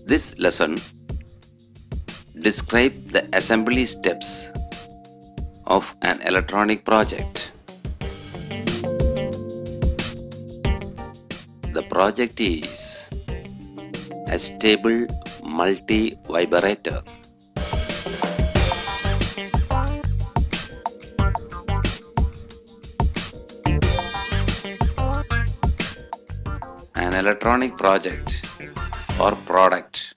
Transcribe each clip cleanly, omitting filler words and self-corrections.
This lesson describes the assembly steps of an electronic project. The project is a stable multi-vibrator. An electronic project or product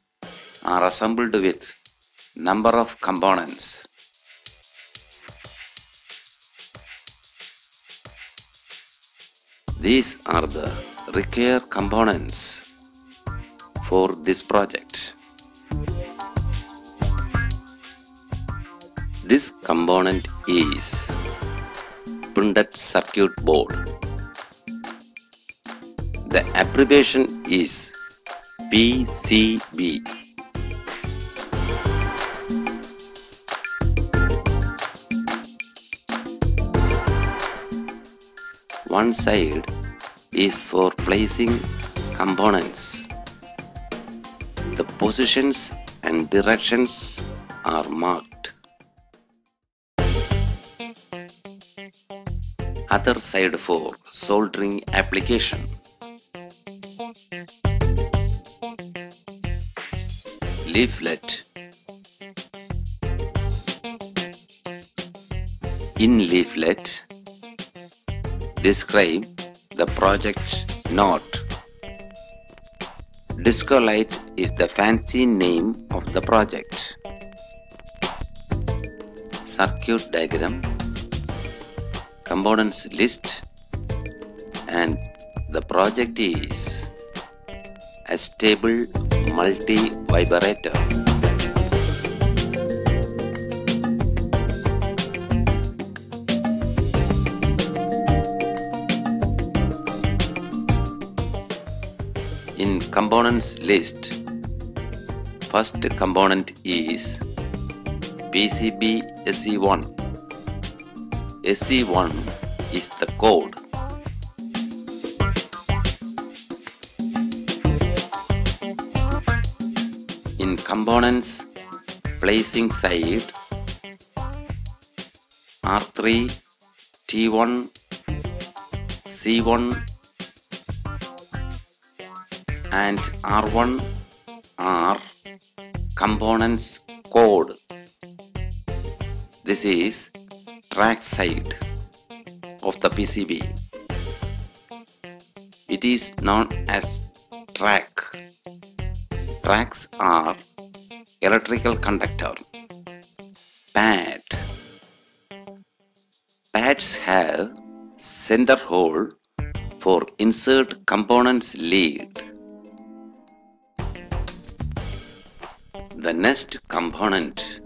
are assembled with number of components. These are the required components for this project. This component is printed circuit board. The abbreviation is PCB. One side is for placing components. The positions and directions are marked. Other side for soldering application. Leaflet. In leaflet, describe the project note. Disco light is the fancy name of the project. Circuit diagram, components list, and the project is a stable multi-vibrator. In components list, first component is PCB SE1. SE1 is the code. In components placing side, R3, T1, C1 and R1 are components code. This is track side of the PCB. It is known as track. Tracks are electrical conductor. Pad. Pads have center hole for insert components lead. The next component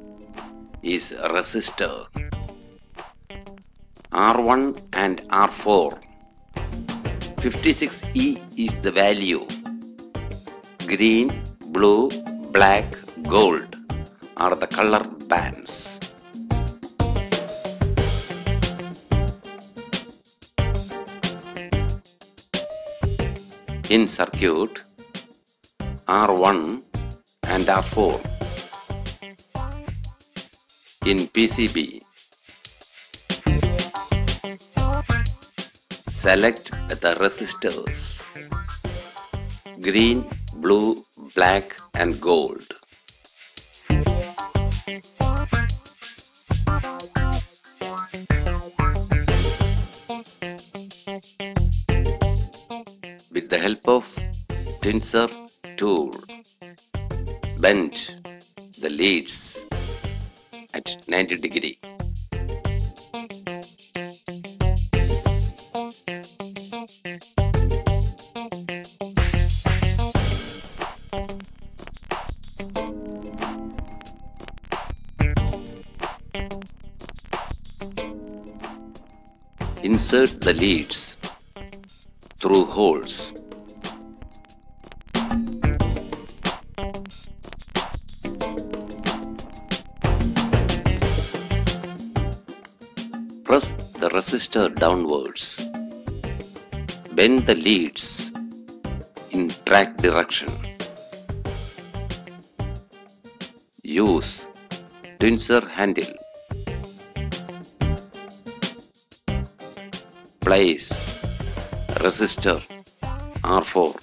is resistor. R1 and R4. 56E is the value. Green, blue, black, gold are the color bands. In circuit, R1 and R4. In PCB, select the resistors: green, blue, black and gold. With the help of tensor tool, bend the leads at 90 degree. Insert the leads through holes. Press the resistor downwards. Bend the leads in track direction. Use tensor handle. Place resistor R4.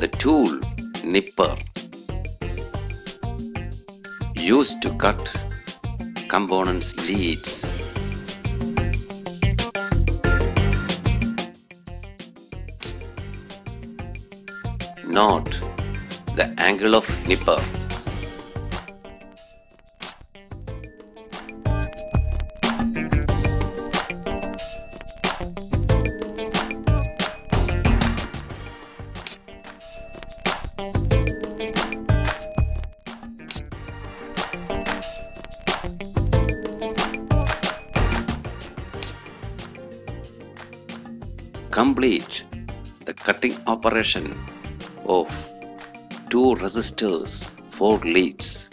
The tool nipper, used to cut components leads. Note the angle of nipper. Complete the cutting operation of 2 resistors, 4 leads.